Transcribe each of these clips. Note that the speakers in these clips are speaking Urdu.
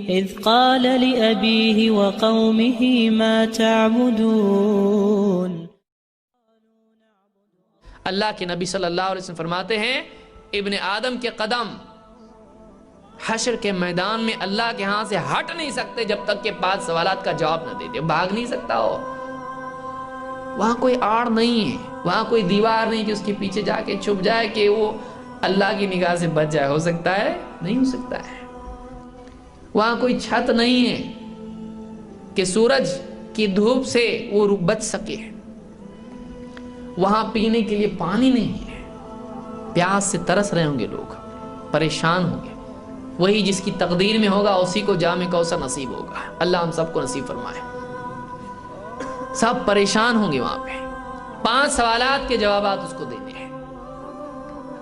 إذ قال لأبيه وقومه ما تعبدون. اللہ کے نبی صلی اللہ علیہ وسلم فرماتے ہیں ابن آدم کے قدم حشر کے میدان میں اللہ کے ہاں سے ہٹ نہیں سکتے جب تک کہ 5 سوالات کا جواب نہ دے دے. بھاگ نہیں سکتا ہو. وہاں کوئی آڑ نہیں ہے, وہاں کوئی دیوار نہیں کہ اس کے پیچھے جا کے چھپ جائے کہ وہ اللہ کی نگاہ سے بچ جائے. ہو سکتا ہے؟ نہیں ہو سکتا ہے. وہاں کوئی چھت نہیں ہے کہ سورج کی دھوپ سے وہ بچ سکے. وہاں پینے کے لیے پانی نہیں ہے. پیاس سے ترس رہے ہوں گے لوگ, پریشان ہوں گے. وہی جس کی تقدیر میں ہوگا اسی کو جام کوثر نصیب ہوگا. اللہ ہم سب کو نصیب فرمائے. سب پریشان ہوں گے وہاں پہ. 5 سوالات کے جوابات اس کو دینے ہیں.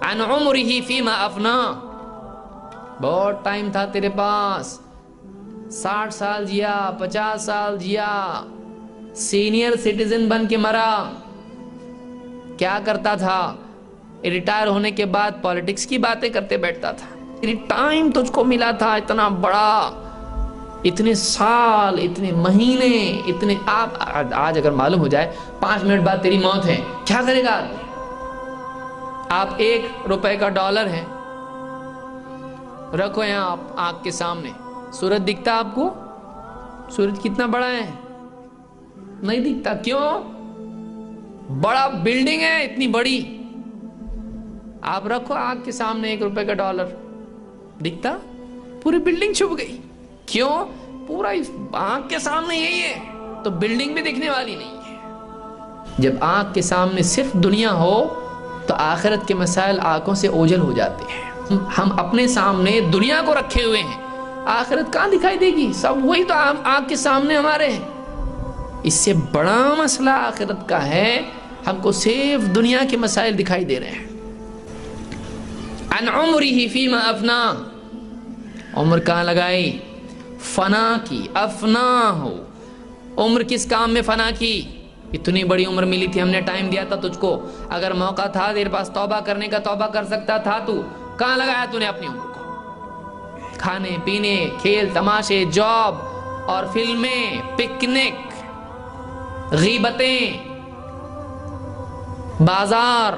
عن عمرہ فیما افنا, بہت ٹائم تھا تیرے پاس, 60 سال جیا, 50 سال جیا, سینئر سٹیزن بن کے مرا. کیا کرتا تھا؟ ریٹائر ہونے کے بعد پالیٹکس کی باتیں کرتے بیٹھتا تھا. ٹائم تجھ کو ملا تھا اتنا بڑا, اتنے سال, اتنے مہینے, اتنے. آپ آج اگر معلوم ہو جائے 5 منٹ بعد تیری موت ہے, کیا کرے گا آدمی؟ آپ 1 روپے کا ڈالر ہے, رکھو یہاں آپ آنکھ کے سامنے. سورج دکھتا آپ کو؟ سورج کتنا بڑا ہے؟ نہیں دکھتا. کیوں؟ بڑا بلڈنگ ہے اتنی بڑی. آپ رکھو آنکھ کے سامنے 1 روپے کا ڈالر, دکھتا؟ پوری بلڈنگ چھپ گئی. کیوں؟ پورا آنکھ کے سامنے یہی ہے, تو بلڈنگ بھی دکھنے والی نہیں ہے. جب آنکھ کے سامنے صرف دنیا ہو تو آخرت کے مسائل آنکھوں سے اوجھل ہو جاتے ہیں. ہم اپنے سامنے دنیا کو رکھے ہوئے ہیں, آخرت کہاں دکھائی دے گی؟ سب وہی تو آنکھ کے سامنے ہمارے ہیں. اس سے بڑا مسئلہ آخرت کا ہے, ہم کو صرف دنیا کے مسائل دکھائی دے رہے ہیں. عن عمرہ فیما افنا, عمر کہاں لگائی؟ فنا کی. افنا ہو, عمر کس کام میں فنا کی؟ اتنی بڑی عمر ملی تھی, ہم نے ٹائم دیا تھا تجھ کو, اگر موقع تھا تیرے پاس توبہ کرنے کا توبہ کر سکتا تھا. تو کہاں لگایا تو نے اپنی عمر کو؟ کھانے پینے, کھیل تماشے, جاب اور فلمیں, پکنک, غیبتیں, بازار,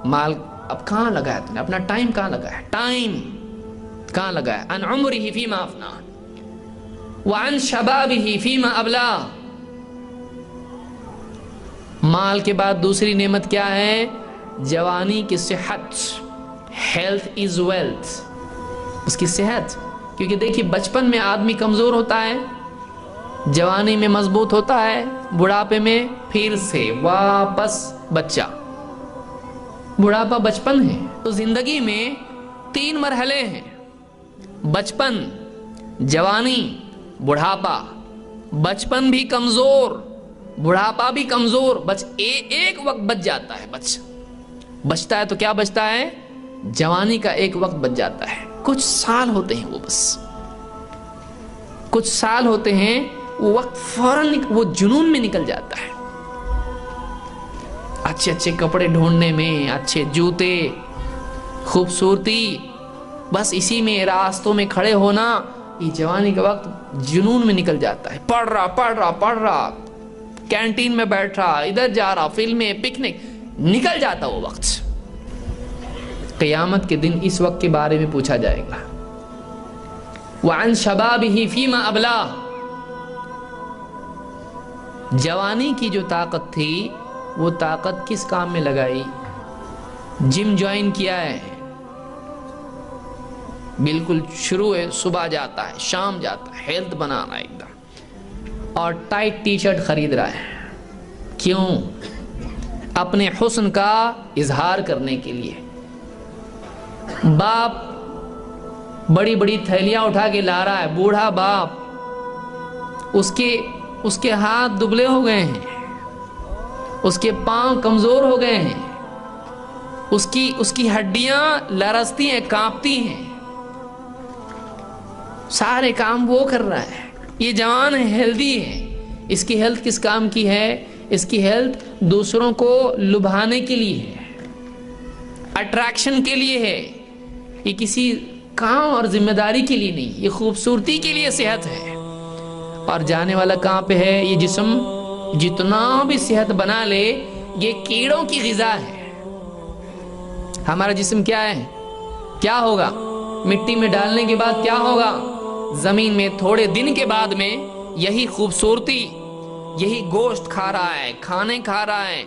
مال. اب کہاں لگایا تو نے اپنا ٹائم؟ کہاں لگایا ٹائم؟ کہاں لگایا؟ عن عمرہ فیما افنا وعن شبابہ فیما ابلا. مال کے بعد دوسری نعمت کیا ہے؟ جوانی کی صحت. Health is wealth. اس کی صحت, کیونکہ دیکھیے بچپن میں آدمی کمزور ہوتا ہے, جوانی میں مضبوط ہوتا ہے, بڑھاپے میں پھر سے واپس بچہ. بڑھاپا بچپن ہے. تو زندگی میں 3 مرحلے ہیں: بچپن, جوانی, بڑھاپا. بچپن بھی کمزور, بڑھاپا بھی کمزور. ایک وقت بچ جاتا ہے, بچتا ہے تو کیا بچتا ہے؟ جوانی کا ایک وقت بچ جاتا ہے. کچھ سال ہوتے ہیں, وہ بس کچھ سال ہوتے ہیں, وہ وقت فوراً وہ جنون میں نکل جاتا ہے. اچھے اچھے کپڑے ڈھونڈنے میں, اچھے جوتے, خوبصورتی, بس اسی میں راستوں میں کھڑے ہونا. یہ جوانی کا وقت جنون میں نکل جاتا ہے. پڑھ رہا, کینٹین میں بیٹھ رہا, ادھر جا رہا, فلمیں, پکنک, نکل جاتا وہ وقت. قیامت کے دن اس وقت کے بارے میں پوچھا جائے گا. وعن شبابہ فیما ابلا. جوانی کی جو طاقت تھی وہ طاقت کس کام میں لگائی؟ جم جوائن کیا ہے, بالکل شروع ہے, صبح جاتا ہے, شام جاتا ہے, ہیلتھ بنا رہا ہے ایک دم, اور ٹائٹ ٹی شرٹ خرید رہا ہے. کیوں؟ اپنے حسن کا اظہار کرنے کے لیے. باپ بڑی بڑی تھیلیاں اٹھا کے لا رہا ہے, بوڑھا باپ, اس کے ہاتھ دبلے ہو گئے ہیں, اس کے پاؤں کمزور ہو گئے ہیں, اس کی ہڈیاں لرزتی ہیں, کانپتی ہیں, سارے کام وہ کر رہا ہے. یہ جوان ہے, ہیلدی ہے. اس کی ہیلتھ کس کام کی ہے؟ اس کی ہیلتھ دوسروں کو لبھانے کے لیے ہے, اٹریکشن کے لیے ہے. یہ کسی کام اور ذمہ داری کے لیے نہیں، یہ خوبصورتی کے لیے صحت ہے، اور جانے والا کہاں پہ ہے؟ یہ جسم جتنا بھی صحت بنا لے یہ کیڑوں کی غذا ہے۔ ہمارا جسم کیا ہے؟ کیا ہوگا؟ مٹی میں ڈالنے کے بعد کیا ہوگا؟ زمین میں تھوڑے دن کے بعد میں یہی خوبصورتی، یہی گوشت کھا رہا ہے، کھانے کھا رہا ہے،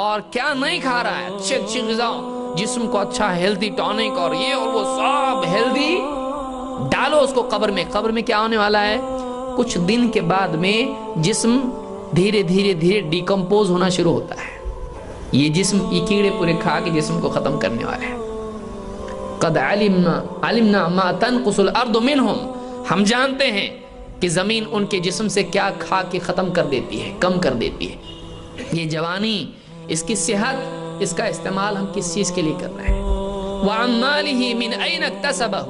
اور کیا نہیں کھا رہا ہے؟ اچھی اچھی غذا، جسم کو اچھا ہیلتھی ٹونک اور یہ اور وہ سب ہیلتھی ڈالو اس کو قبر میں۔ قبر میں کیا ہونے والا ہے؟ کچھ دن کے بعد میں جسم دھیرے دھیرے دھیرے ڈیکمپوز ہونا شروع ہوتا ہے۔ یہ جسم، یہ کیڑے پورے کھا کے جسم کو ختم کرنے والے ہیں۔ قد علمنا ما تنقص الارض منہم، ہم جانتے ہیں کہ زمین ان کے جسم سے کیا کھا کے ختم کر دیتی ہے، کم کر دیتی ہے۔ یہ جوانی، اس کی صحت، اس کا استعمال ہم کس چیز کے لیے کر رہے ہیں؟ وَعَن مَالِهِ مِنْ أَيْنَ اكْتَسَبَهُ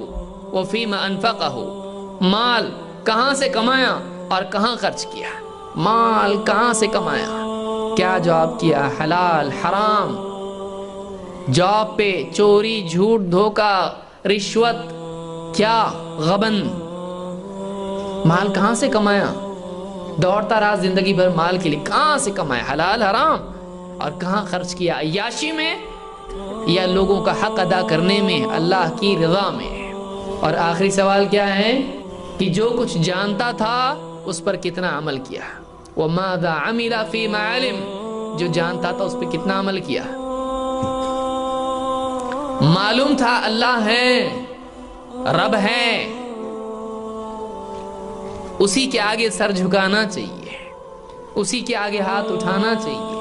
وَفِيمَ أَنفَقَهُ، مال کہاں سے کمایا اور کہاں خرچ کیا؟ مال کہاں سے کمایا، کیا جاب کیا، حلال حرام، جاب پہ چوری جھوٹ دھوکہ رشوت، کیا غبن، مال کہاں سے کمایا؟ دوڑتا رہا زندگی بھر مال کے لیے، کہاں سے کمایا، حلال حرام، اور کہاں خرچ کیا؟ عیاشی میں یا لوگوں کا حق ادا کرنے میں، اللہ کی رضا میں؟ اور آخری سوال کیا ہے کہ جو کچھ جانتا تھا اس پر کتنا عمل کیا؟ وَمَاذَا عَمِلَ فِي مَا عَلِمَ، جو جانتا تھا اس پہ کتنا عمل کیا؟ معلوم تھا اللہ ہے، رب ہے، اسی کے آگے سر جھکانا چاہیے، اسی کے آگے ہاتھ اٹھانا چاہیے،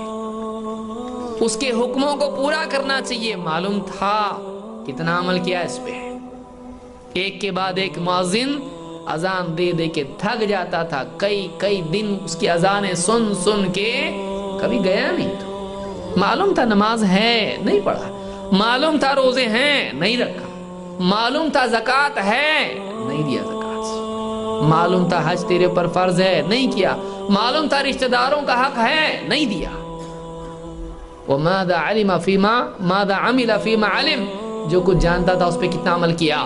اس کے حکموں کو پورا کرنا چاہیے۔ معلوم تھا، کتنا عمل کیا اس پہ؟ ایک کے بعد ایک مؤذن اذان دے دے کے تھک جاتا تھا، کئی دن اس کی اذانیں سن سن کے کبھی گیا نہیں تو۔ معلوم تھا نماز ہے، نہیں پڑھا، معلوم تھا روزے ہیں، نہیں رکھا، معلوم تھا زکوٰۃ ہے، نہیں دیا زکوٰۃ، معلوم تھا حج تیرے پر فرض ہے، نہیں کیا، معلوم تھا رشتہ داروں کا حق ہے، نہیں دیا۔ وَمَاذَا عَلِمَ مَاذَا عَمِلَ فِيمَا عَلِمَ، جو کچھ جانتا تھا اس پہ کتنا عمل کیا؟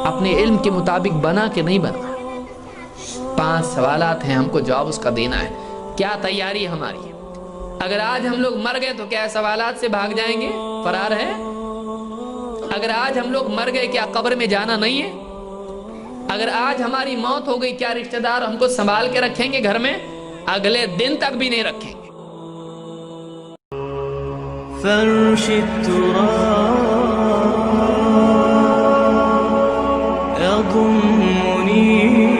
اپنے علم کے مطابق بنا کہ نہیں بنا؟ 5 سوالات ہیں، ہم کو جواب اس کا دینا ہے۔ کیا تیاری ہے ہماری؟ اگر آج ہم لوگ مر گئے تو کیا سوالات سے بھاگ جائیں گے، فرار ہے؟ اگر آج ہم لوگ مر گئے کیا قبر میں جانا نہیں ہے؟ اگر آج ہماری موت ہو گئی کیا رشتہ دار ہم کو سنبھال کے رکھیں گے گھر میں؟ اگلے دن تک بھی نہیں رکھیں گے۔ فرش التراب يضمني